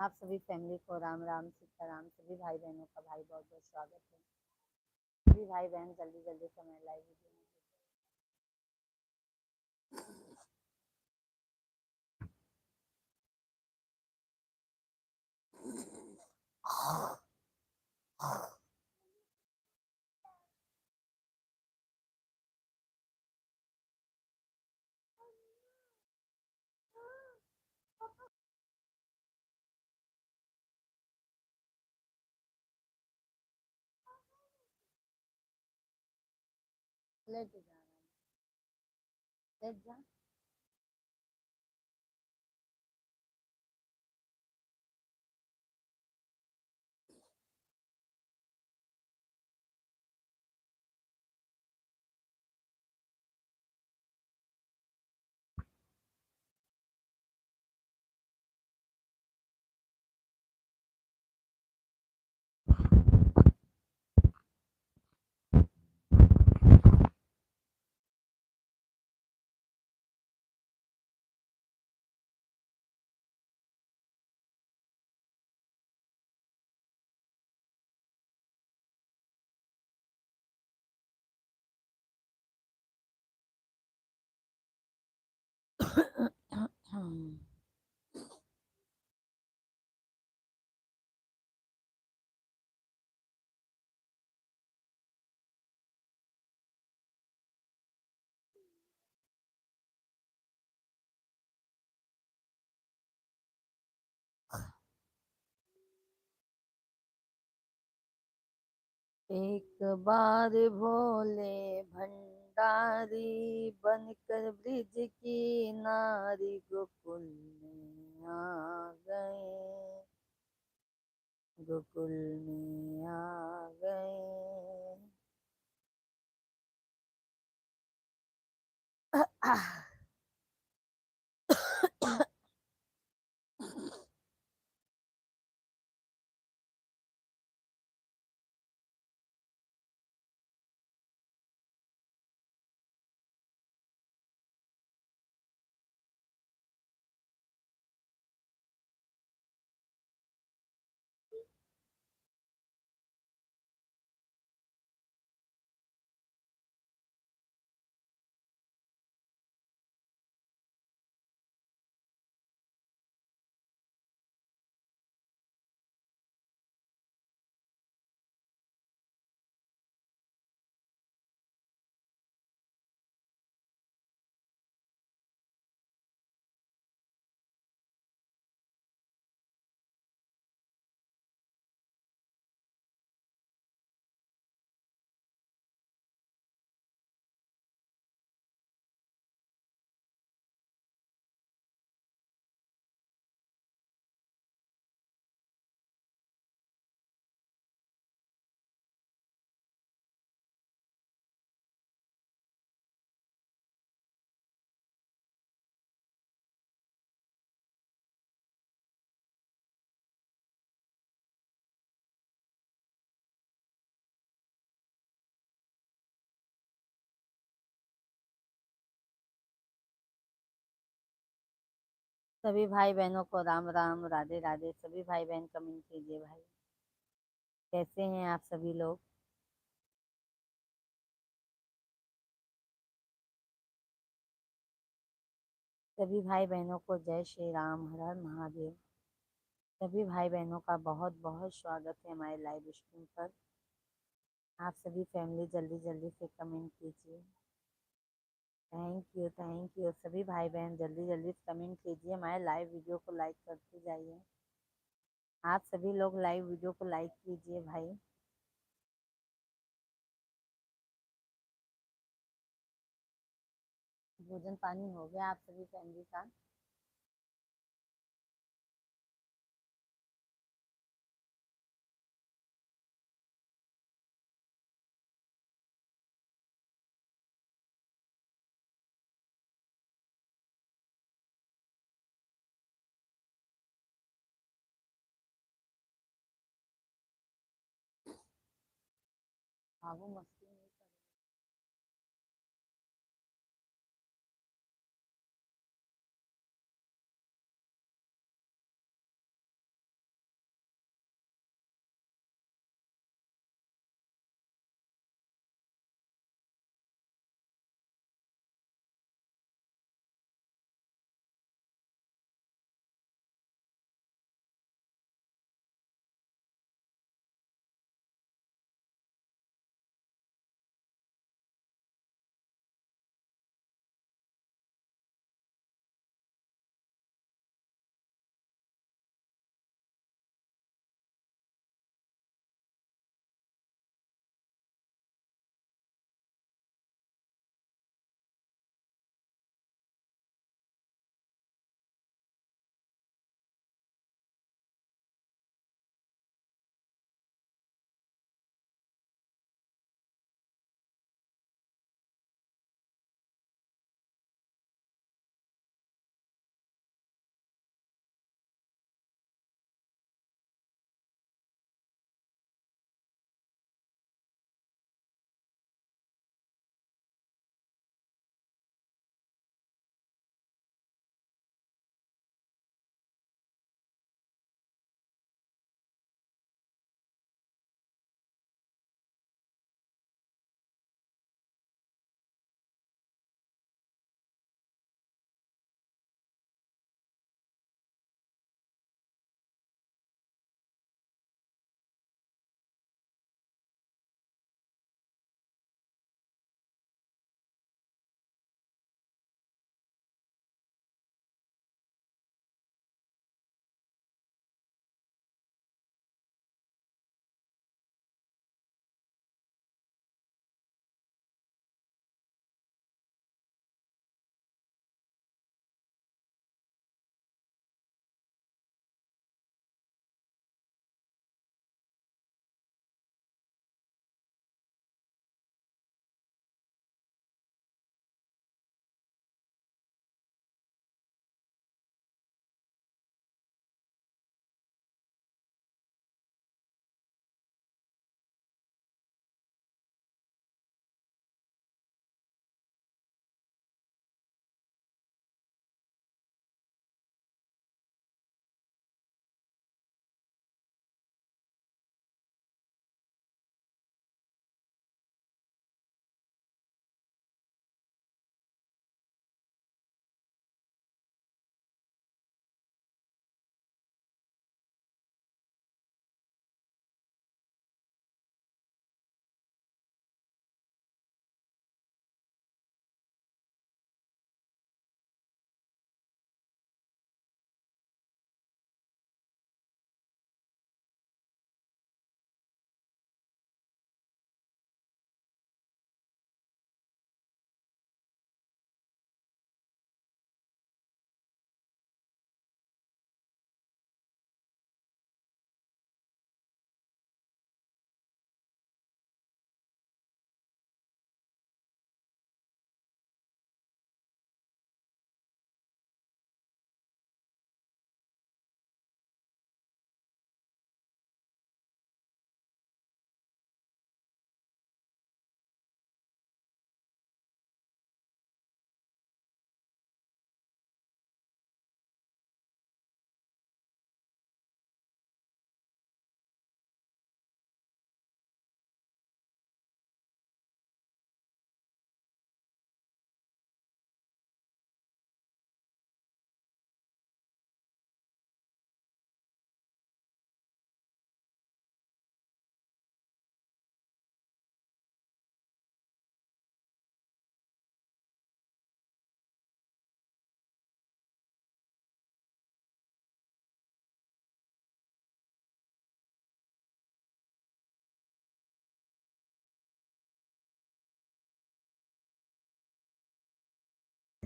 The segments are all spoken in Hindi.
आप सभी फैमिली को राम राम सीताराम। सभी भाई बहनों का भाई बहुत बहुत स्वागत है। सभी भाई बहन जल्दी जल्दी से हमारे लाइव वीडियो में लेट जा लेट जा। एक बार भोले भंडारी बनकर ब्रिज की नारी गोकुल में आ गए। गोकुल में आ गए। सभी भाई बहनों को राम राम राधे राधे। सभी भाई बहन कमेंट कीजिए भाई, कैसे हैं आप सभी लोग। सभी भाई बहनों को जय श्री राम, हर हर महादेव। सभी भाई बहनों का बहुत बहुत स्वागत है हमारे लाइव स्ट्रीम पर। आप सभी फैमिली जल्दी जल्दी से कमेंट कीजिए। Thank you thank you. सभी भाई बहन जल्दी जल्दी से कमेंट कीजिए, हमारे लाइव वीडियो को लाइक करते जाइए। आप सभी लोग लाइव वीडियो को लाइक कीजिए भाई। भोजन पानी हो गया आप सभी फैमिली का। हाँ वो मस्ती नहीं कर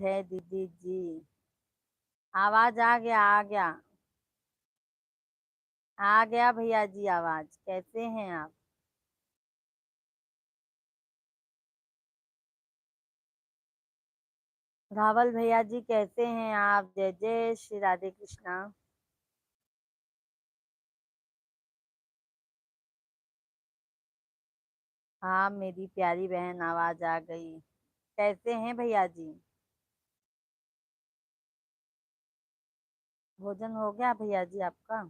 है दीदी जी। आवाज आ गया, आ गया, आ गया भैया जी आवाज। कैसे हैं आप? रावल भैया जी कैसे हैं आप? जय जय श्री राधे कृष्णा। हाँ मेरी प्यारी बहन, आवाज आ गई। कैसे हैं भैया जी? भोजन हो गया भैया जी आपका?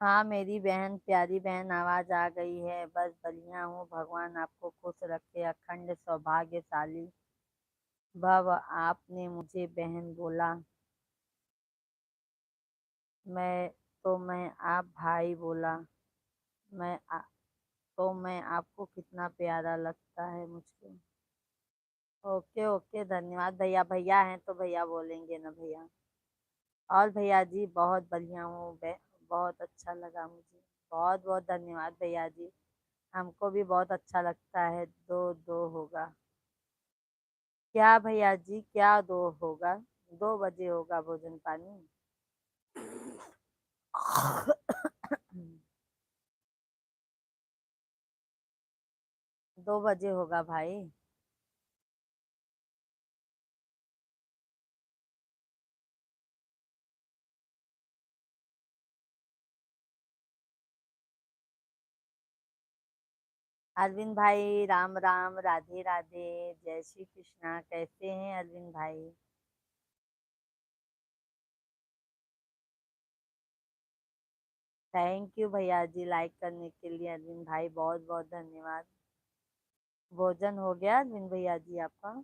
हाँ मेरी बहन, प्यारी बहन, आवाज आ गई है। बस बढ़िया हूँ, भगवान आपको खुश रखे, अखंड सौभाग्यशाली भव। आपने मुझे बहन बोला, मैं मैं आप भाई बोला। मैं आ, तो मैं आपको कितना प्यारा लगता है मुझको। ओके ओके, धन्यवाद भैया। भैया हैं तो भैया बोलेंगे ना भैया। और भैया जी बहुत बढ़िया हूँ, बहुत अच्छा लगा मुझे। बहुत बहुत धन्यवाद भैया जी। हमको भी बहुत अच्छा लगता है। दो दो होगा क्या भैया जी? क्या दो होगा? 2 बजे होगा भोजन पानी। 2 बजे होगा भाई। अरविंद भाई राम राम, राधे राधे, जय श्री कृष्णा। कैसे हैं अरविंद भाई? थैंक यू भैया जी लाइक करने के लिए। अरविंद भाई बहुत बहुत धन्यवाद। भोजन हो गया अरविंद भैया जी आपका?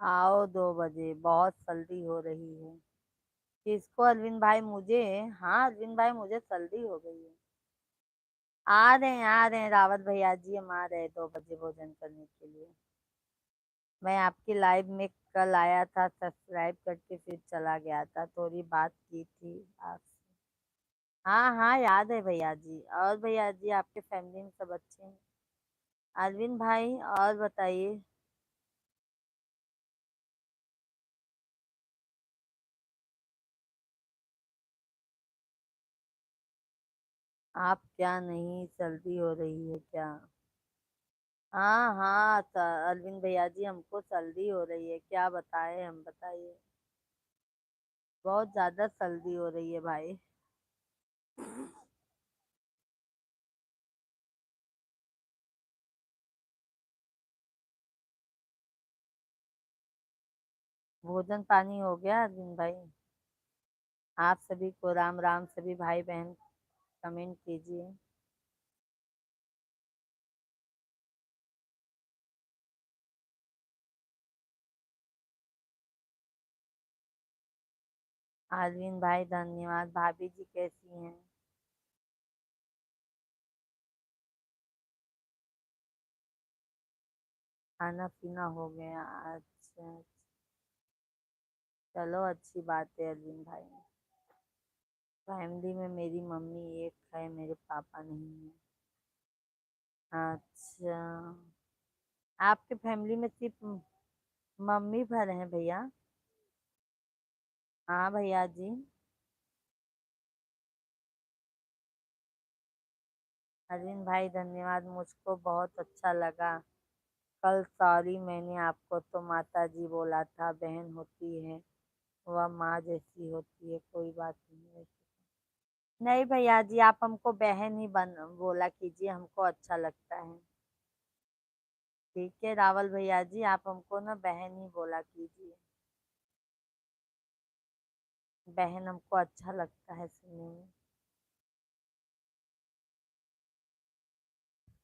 आओ 2 बजे, बहुत जल्दी हो रही है। किसको अरविंद भाई? मुझे? हाँ अरविंद भाई मुझे जल्दी हो गई है। आ रहे हैं रावत भैया जी, हम आ रहे हैं 2 बजे भोजन करने के लिए। मैं आपकी लाइव में कल आया था, सब्सक्राइब करके फिर चला गया था, थोड़ी बात की थी आपसे। हाँ हाँ याद है भैया जी। और भैया जी आपके फैमिली में सब अच्छे हैं? अरविंद भाई और बताइए। आप क्या, नहीं जल्दी हो रही है क्या? हाँ हाँ अरविंद भैया जी हमको जल्दी हो रही है, क्या बताए हम, बताइए। बहुत ज्यादा जल्दी हो रही है भाई। भोजन पानी हो गया अरविंद भाई? आप सभी को राम राम, सभी भाई बहन कमेंट कीजिए। अरविंद भाई धन्यवाद। भाभी जी कैसी हैं? खाना पीना हो गया? अच्छा, चलो अच्छी बात है अरविंद भाई। फैमिली में मेरी मम्मी एक है, मेरे पापा नहीं है। अच्छा, आपके फैमिली में सिर्फ मम्मी भर हैं भैया? हाँ भैया जी। अरविंद भाई धन्यवाद, मुझको बहुत अच्छा लगा। कल सॉरी, मैंने आपको तो माता जी बोला था, बहन होती है वह माँ जैसी होती है, कोई बात नहीं है। नहीं भैया जी, आप हमको बहन ही बन बोला कीजिए, हमको अच्छा लगता है। ठीक है रावल भैया जी, आप हमको ना बहन ही बोला कीजिए। बहन हमको अच्छा लगता है सुनने में।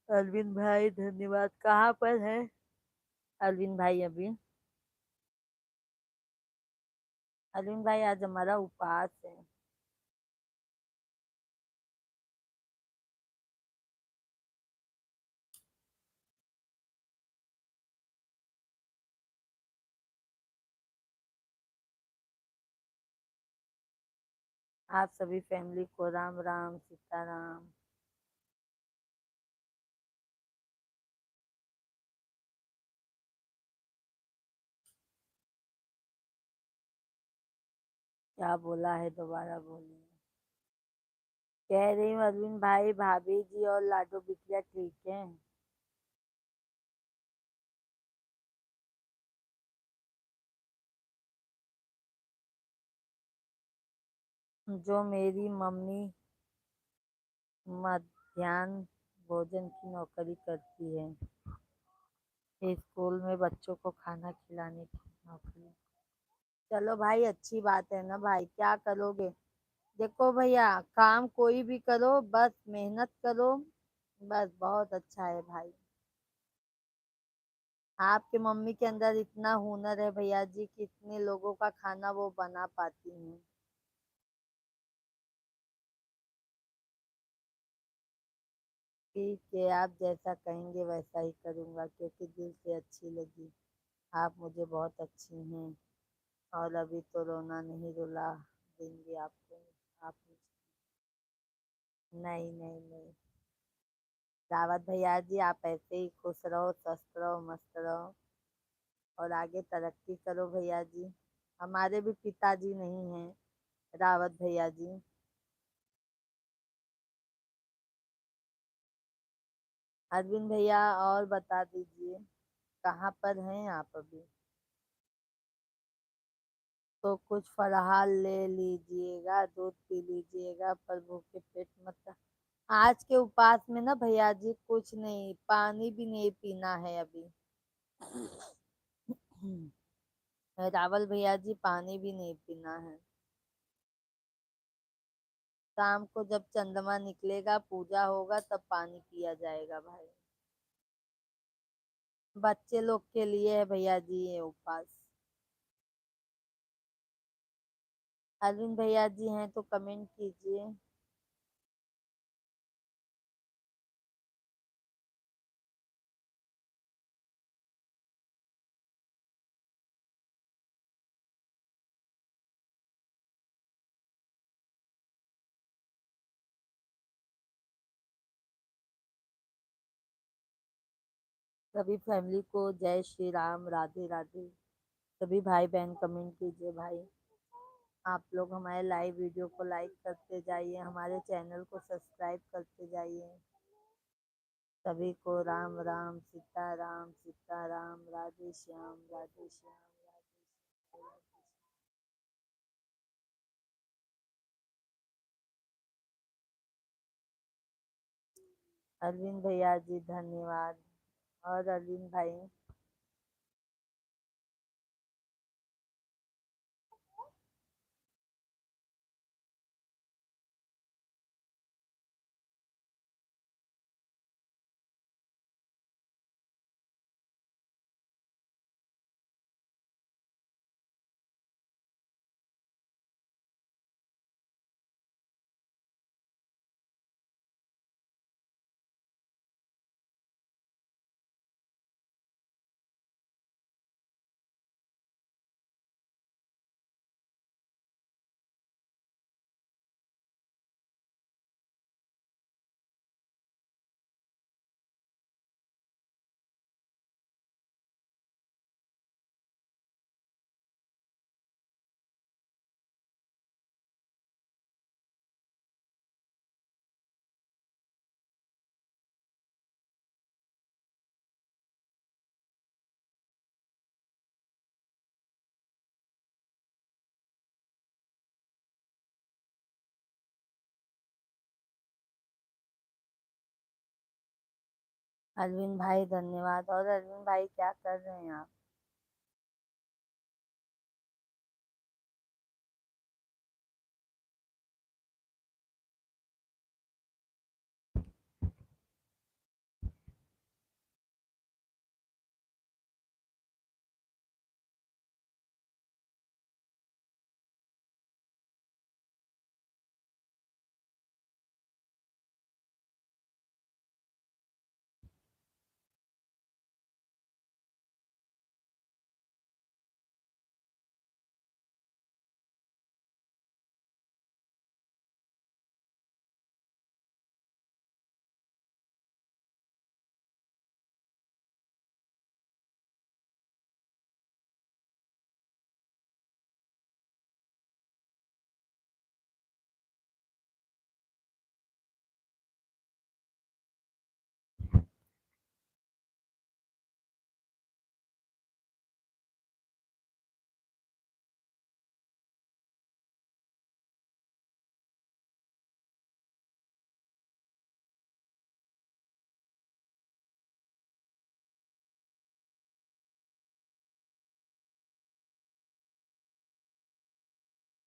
अरविंद भाई धन्यवाद। कहाँ पर है अरविंद भाई अभी? अरविंद भाई आज हमारा उपवास है। आप सभी फैमिली को राम राम सीताराम। क्या बोला है, दोबारा बोलिए। कह रही हूँ अरविंद भाई, भाभी जी और लाडो बिटिया ठीक है। जो मेरी मम्मी मध्याह्न भोजन की नौकरी करती है। स्कूल में बच्चों को खाना खिलाने की नौकरी। चलो भाई, अच्छी बात है ना भाई, क्या करोगे। देखो भैया, काम कोई भी करो, बस मेहनत करो। बस बहुत अच्छा है भाई। आपके मम्मी के अंदर इतना हुनर है भैया जी कि इतने लोगों का खाना वो बना पाती हैं। ठीक है, आप जैसा कहेंगे वैसा ही करूँगा, क्योंकि दिल से अच्छी लगी। आप मुझे बहुत अच्छी हैं। और अभी तो रोना नहीं रुला देंगे आपको। आप नहीं नहीं नहीं। दावत भैया जी, आप ऐसे ही खुश रहो, स्वस्थ रहो, मस्त रहो और आगे तरक्की करो भैया जी। हमारे भी पिताजी नहीं हैं, रावत भैया जी। अरविंद भैया, और बता दीजिए, कहाँ पर हैं आप अभी। तो कुछ फलाहार ले लीजिएगा, दूध पी लीजिएगा, पर भूखे पेट मत। आज के उपवास में ना भैया जी, कुछ नहीं, पानी भी नहीं पीना है अभी। रावल भैया जी, पानी भी नहीं पीना है। शाम को जब चंद्रमा निकलेगा, पूजा होगा, तब पानी पिया जाएगा भाई। बच्चे लोग के लिए है भैया जी ये उपवास। अरविंद भैया जी हैं तो कमेंट कीजिए। सभी फैमिली को जय श्री राम, राधे राधे। सभी भाई बहन कमेंट कीजिए भाई। आप लोग हमारे लाइव वीडियो को लाइक करते जाइए, हमारे चैनल को सब्सक्राइब करते जाइए। सभी को राम राम सीताराम, सीताराम राधे श्याम, राधे श्याम, राधे श्याम। अरविंद भैया जी धन्यवाद। और अरविंद भाई, अरविंद भाई धन्यवाद। और अरविंद भाई, क्या कर रहे हैं आप।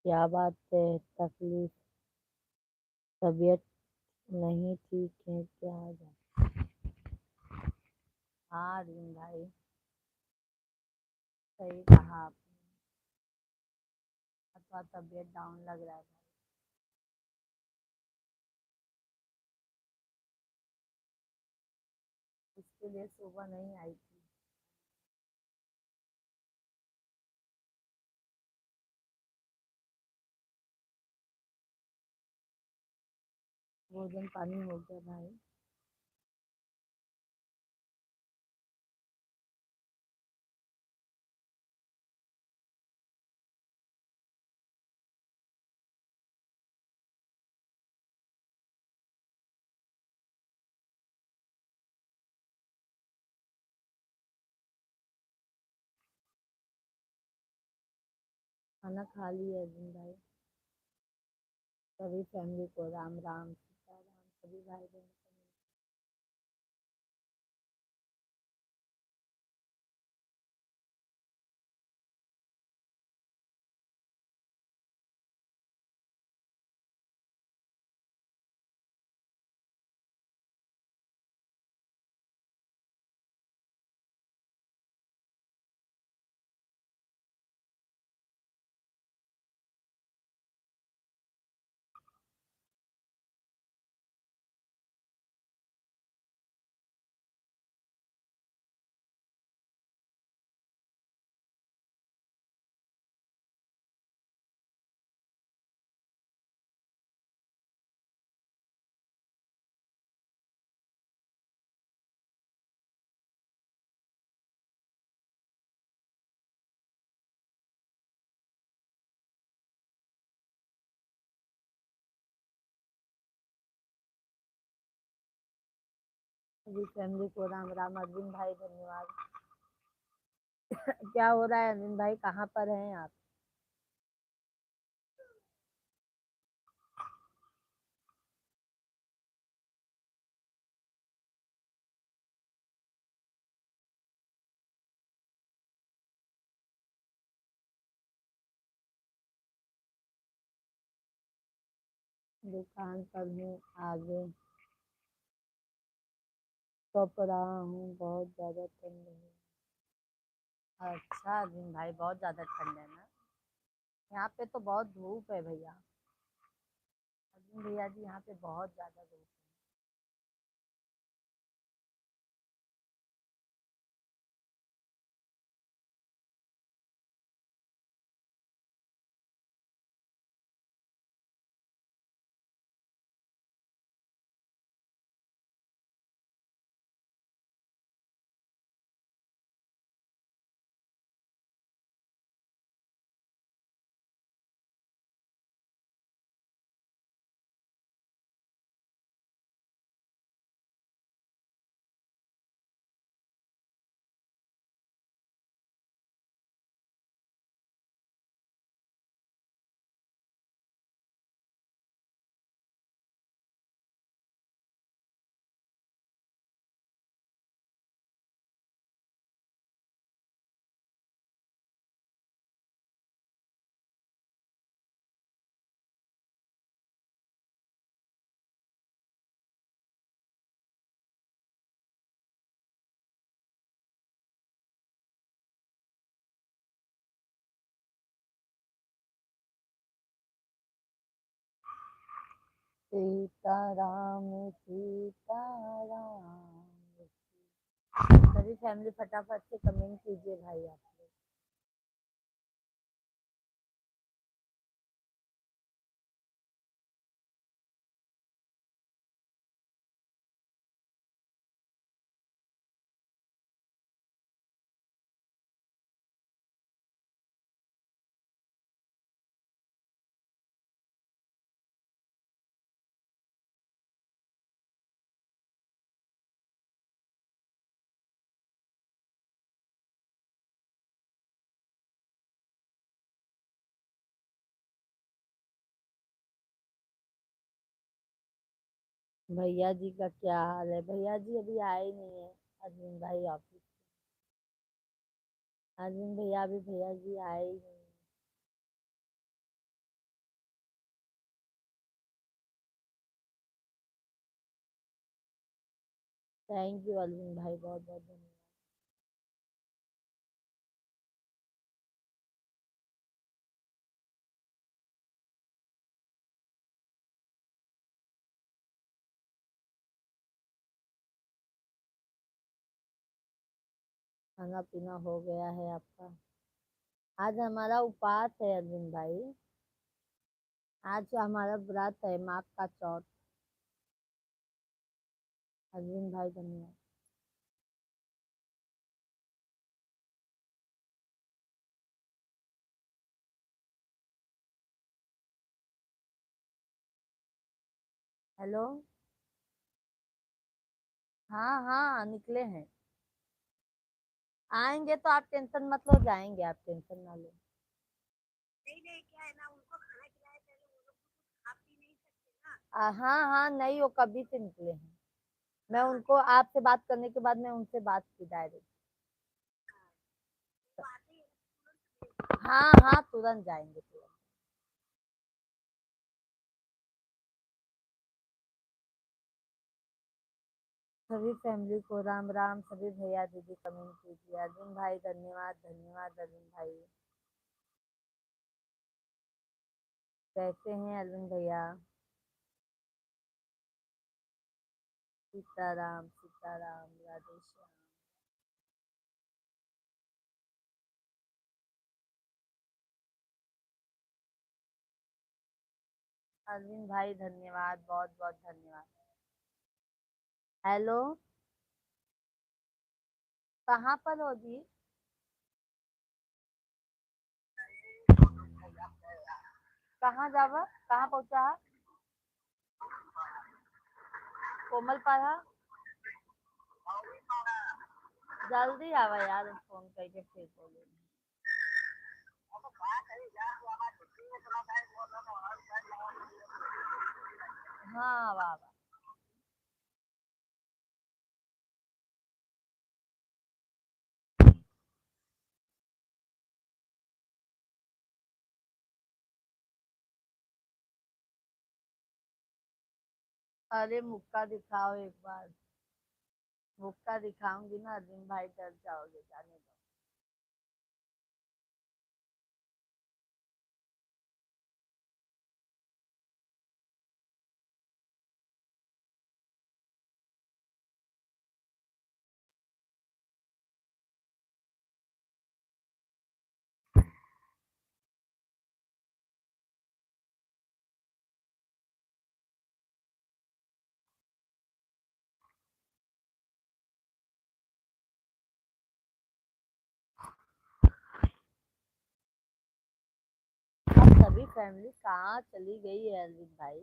क्या बात है, तकलीफ, तबीयत नहीं ठीक है क्या? हाँ अरविंद भाई, सही कहा आपने। थोड़ा तबीयत डाउन लग रहा है भाई। इसके लिए सुबह नहीं आई थी। भोजन पानी हो गया भाई? खाना खा लिया अरविंद भाई। सभी फैमिली को राम राम सीता राम, सभी भाई बहन को। सभी फैमिली को राम राम अरविंद भाई, धन्यवाद। क्या हो रहा है अरविंद भाई, कहाँ पर हैं आप? दुकान पर हूँ, आगे कप रहा हूँ, बहुत ज्यादा ठंड है। अच्छा अरविंद भाई, बहुत ज्यादा ठंड है ना? यहाँ पे तो बहुत धूप है भैया। अरविंद भैया जी, यहाँ पे बहुत ज्यादा धूप सीताराम सीताराम। सभी फैमिली फटाफट से कमेंट कीजिए भाई आप लोग। भैया जी का क्या हाल है? भैया जी अभी आए नहीं है अरविंद भाई ऑफिस। अरविंद भैया, अभी भैया जी आए ही नहीं। थैंक यू अरविंद भाई, बहुत बहुत धन्यवाद। खाना पीना हो गया है आपका? आज हमारा उपवास है अरविंद भाई। आज हमारा व्रत है, माघ का चौथ। अरविंद भाई धन्यवाद। हेलो। हाँ हाँ, निकले हैं। आएंगे तो आप टेंशन मत लो, जाएंगे, आप टेंशन ना लो। नहीं नहीं, क्या है ना, उनको खाना खिलाए पहले, वो लोग कुछ खा पी नहीं सकते ना। हाँ हाँ, नहीं, वो कभी से निकले हैं। मैं उनको आपसे बात करने के बाद मैं उनसे बात की डायरेक्ट। हाँ हाँ, तुरंत जाएंगे, तुरंत। सभी फैमिली को राम राम, सभी भैया दीदी कमेंट कीजिए। अर्जुन भाई धन्यवाद, धन्यवाद अर्जुन भाई। कैसे हैं अर्जुन भैया? सीताराम सीताराम, राधे श्याम। अर्जुन भाई धन्यवाद, बहुत बहुत धन्यवाद। हेलो। कहाँ पर हो जी? कहाँ जावा, कहाँ पहुँचा? कोमल पारा। जल्दी आवा यार, फोन करके फिर बोलो। हाँ, वाह वाह। अरे मुक्का दिखाओ एक बार। मुक्का दिखाऊंगी ना अर्जुन भाई, डर जाओगे, जाने दो। अब सभी फैमिली कहाँ चली गई है अर्जुन भाई?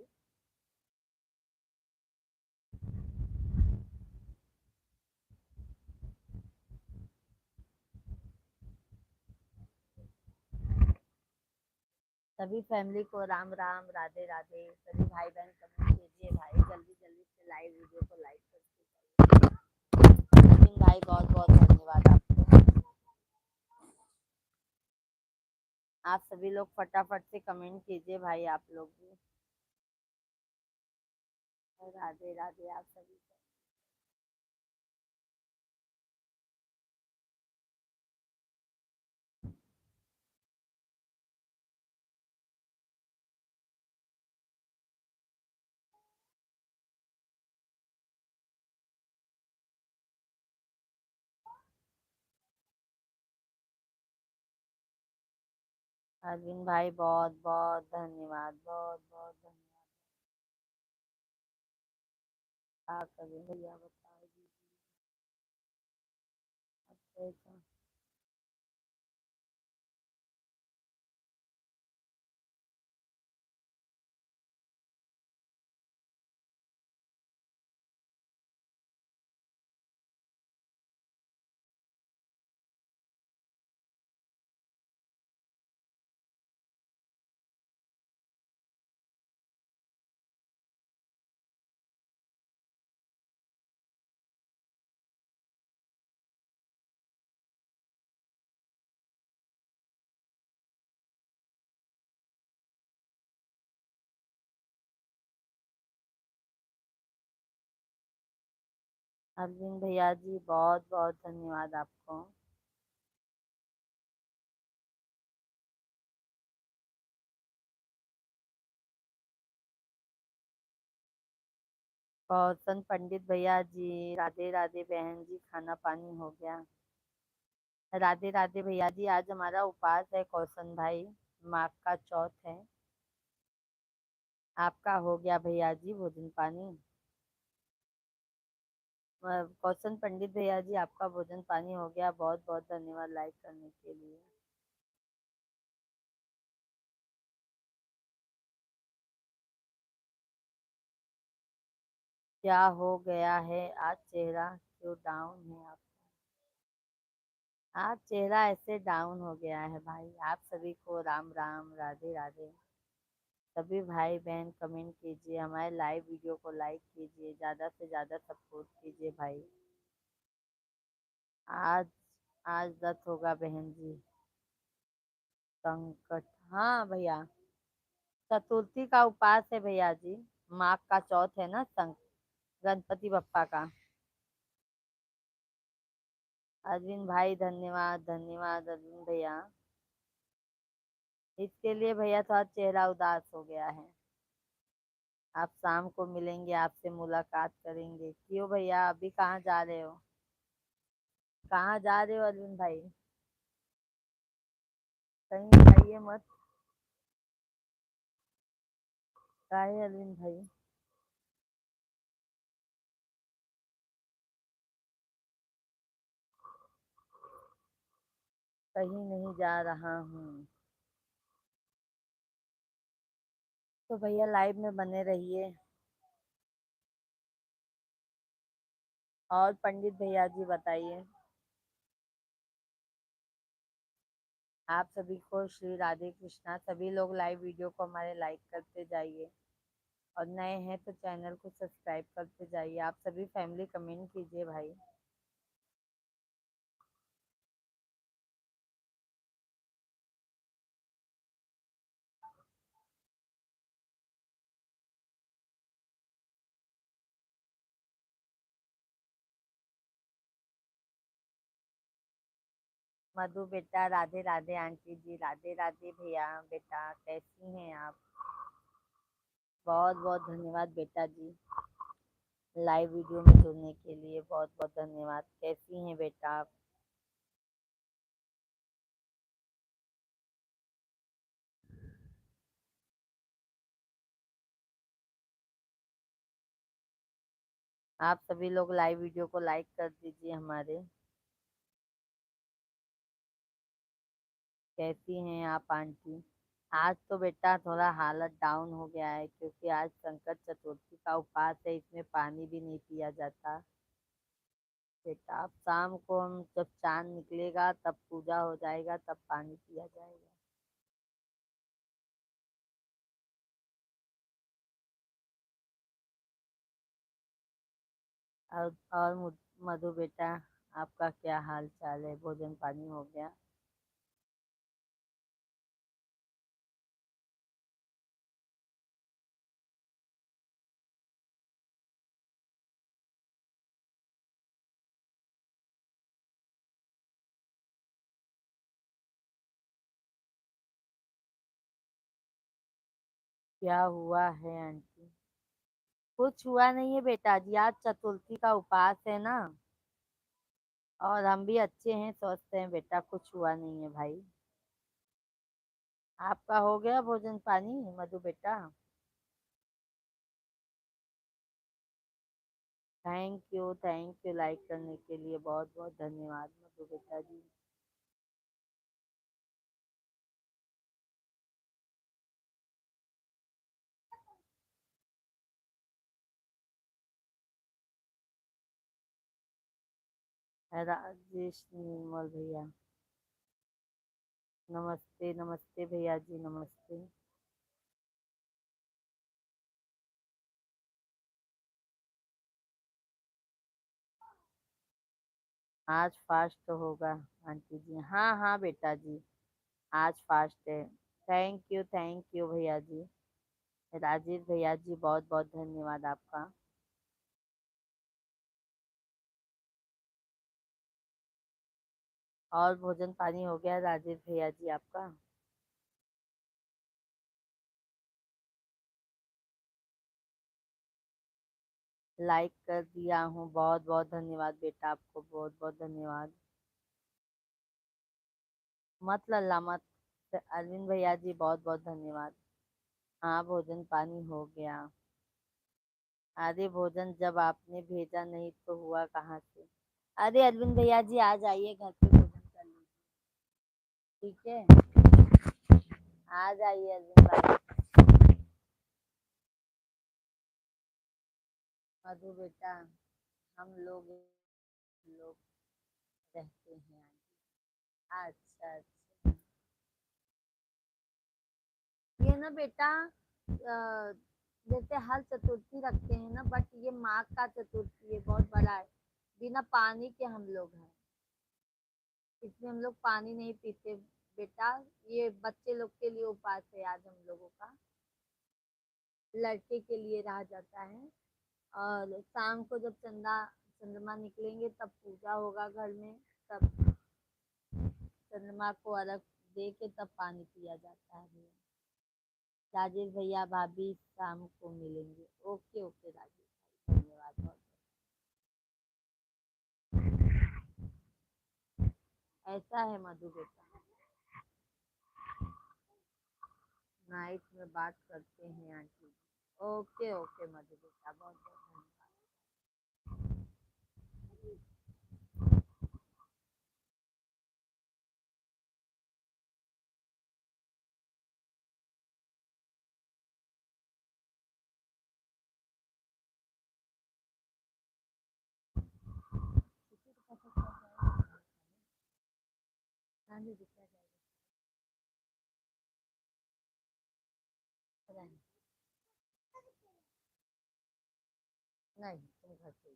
सभी फैमिली को राम राम, राधे राधे। सभी भाई बहन कमेंट कीजिए भाई, जल्दी जल्दी से लाइव वीडियो को लाइक करके जाइए। अर्जुन भाई बहुत बहुत धन्यवाद आपको। आप सभी लोग फटाफट से कमेंट कीजिए भाई, आप लोग भी। राधे राधे आप सभी को। अरविंद भाई बहुत बहुत धन्यवाद, बहुत बहुत धन्यवाद। क्या करें भैया, बताओ जी। अच्छा। अरविंद भैया जी बहुत बहुत धन्यवाद आपको। कौशन पंडित भैया जी राधे राधे बहन जी, खाना पानी हो गया? राधे राधे भैया जी, आज हमारा उपवास है कौशन भाई, माघ का चौथ है। आपका हो गया भैया जी भोजन पानी? कौशन पंडित भैया जी आपका भोजन पानी हो गया? बहुत बहुत धन्यवाद लाइक करने के लिए। क्या हो गया है आज, चेहरा क्यों डाउन है आप? आज चेहरा ऐसे डाउन हो गया है भाई। आप सभी को राम राम, राधे राधे। सभी भाई बहन कमेंट कीजिए, हमारे लाइव वीडियो को लाइक कीजिए, ज़्यादा से ज़्यादा सपोर्ट कीजिए भाई। आज आज दत्त होगा बहन जी। संकट, हाँ भैया, चतुर्थी का उपवास है भैया जी। माघ का चौथ है ना, गणपति बप्पा का। अरविंद भाई धन्यवाद धन्यवाद अरविंद भैया। इसके लिए भैया थोड़ा चेहरा उदास हो गया है। आप शाम को मिलेंगे, आपसे मुलाकात करेंगे। क्यों भैया, अभी कहाँ जा रहे हो? कहाँ जा रहे हो अरविंद भाई? कहीं जाइए मत। काहे अरविंद भाई? कहीं नहीं जा रहा हूँ। तो भैया लाइव में बने रहिए। और पंडित भैया जी बताइए। आप सभी को श्री राधे कृष्णा। सभी लोग लाइव वीडियो को हमारे लाइक करते जाइए, और नए हैं तो चैनल को सब्सक्राइब करते जाइए। आप सभी फैमिली कमेंट कीजिए भाई। मधु बेटा राधे राधे, आंटी जी राधे राधे, भैया बेटा कैसी हैं आप? बहुत बहुत धन्यवाद बेटा जी, लाइव वीडियो में जुड़ने के लिए बहुत बहुत धन्यवाद। कैसी हैं बेटा आप? आप सभी लोग लाइव वीडियो को लाइक कर दीजिए हमारे। कैसी हैं आप आंटी? आज तो बेटा थोड़ा हालत डाउन हो गया है, क्योंकि आज संकट चतुर्थी का उपवास है, इसमें पानी भी नहीं पिया जाता। बेटा अब शाम को हम जब चांद निकलेगा तब पूजा हो जाएगा, तब पानी पिया जाएगा। और मधु बेटा, आपका क्या हाल चाल है? भोजन पानी हो गया? क्या हुआ है आंटी? कुछ हुआ नहीं है बेटा जी, आज चतुर्थी का उपवास है ना, और हम भी अच्छे हैं, स्वस्थ हैं बेटा, कुछ हुआ नहीं है भाई। आपका हो गया भोजन पानी मधु बेटा? थैंक यू लाइक करने के लिए, बहुत बहुत धन्यवाद मधु बेटा जी। राजेश निर्मल भैया, नमस्ते नमस्ते भैया जी, नमस्ते। आज फास्ट होगा आंटी जी? हाँ हाँ बेटा जी, आज फास्ट है। थैंक यू भैया जी। राजेश भैया जी बहुत बहुत धन्यवाद आपका। और भोजन पानी हो गया राजेश भैया जी आपका? लाइक कर दिया हूँ, बहुत बहुत धन्यवाद बेटा, आपको बहुत बहुत धन्यवाद। मत लल्ला मत। अरविंद भैया जी बहुत बहुत धन्यवाद। हाँ भोजन पानी हो गया। अरे भोजन जब आपने भेजा नहीं तो हुआ कहाँ से। अरे अरविंद भैया जी आ जाइए घर पे भोजन कर लीजिए। ठीक है, आ जाइए अरविंद भाई। मधु बेटा, हम लोग लोग रहते हैं आगे। अच्छा अच्छा। ये ना बेटा जैसे हर चतुर्थी रखते हैं ना, बट ये माघ का चतुर्थी है, बहुत बड़ा है। बिना पानी के हम लोग हैं, इसमें हम लोग पानी नहीं पीते बेटा। ये बच्चे लोग के लिए उपवास है आज हम लोगों का। लड़के के लिए रहा जाता है। और शाम को जब चंद्रमा निकलेंगे तब पूजा होगा घर में। तब चंद्रमा को अर्घ दे के तब पानी पिया जाता है। राजेश भैया भाभी शाम को मिलेंगे। ओके ओके राजेश भाई, धन्यवाद बहुत। ऐसा है मधु बेटा, नाइट में बात करते हैं आंटी। ओके ओके मधु बेटा, बहुत बहुत धन्यवाद। हाँ जी दिखा जाएगा। नहीं तुम घर पे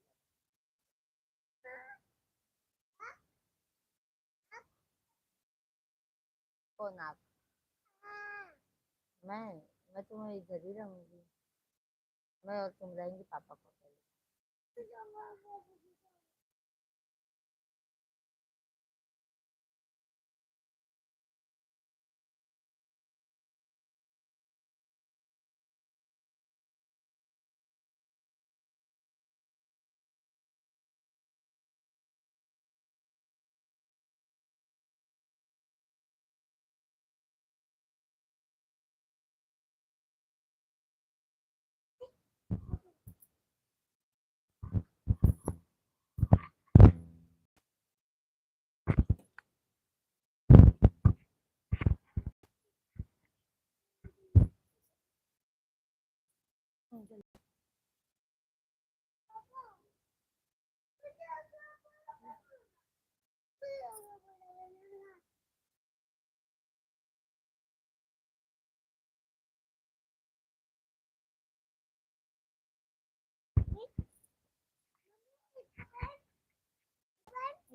कौन आप? मैं तुम्हें इधर ही रहूंगी। मैं और तुम रहेंगे पापा को पहले।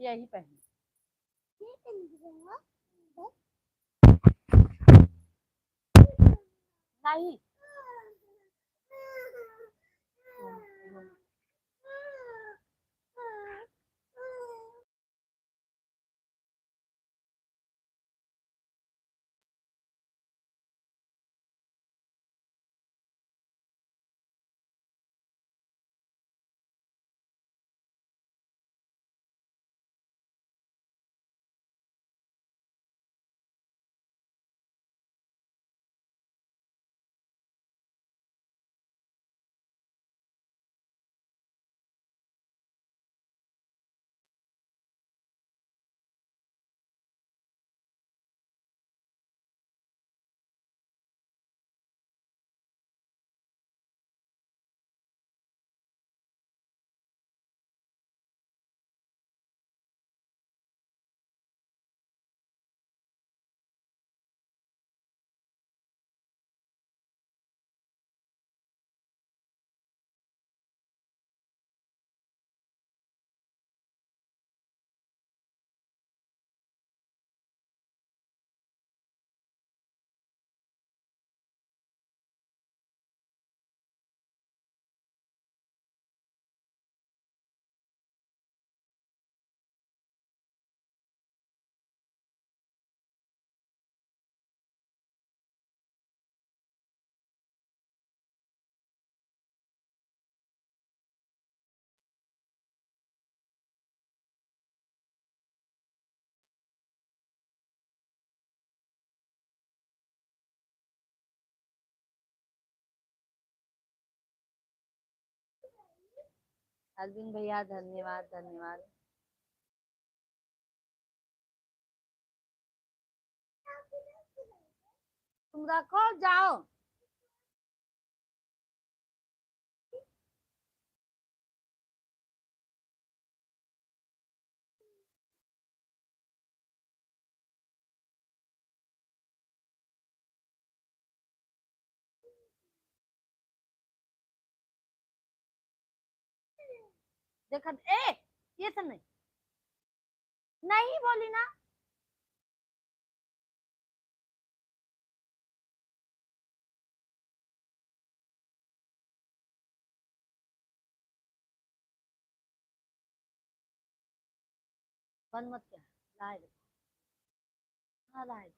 यही पहन। नहीं अरविंद भैया धन्यवाद धन्यवाद। तुम रखो जाओ। देखा ए, ये सब नहीं, नहीं बोली ना। बंद मत क्या, लाए। हाँ लाए।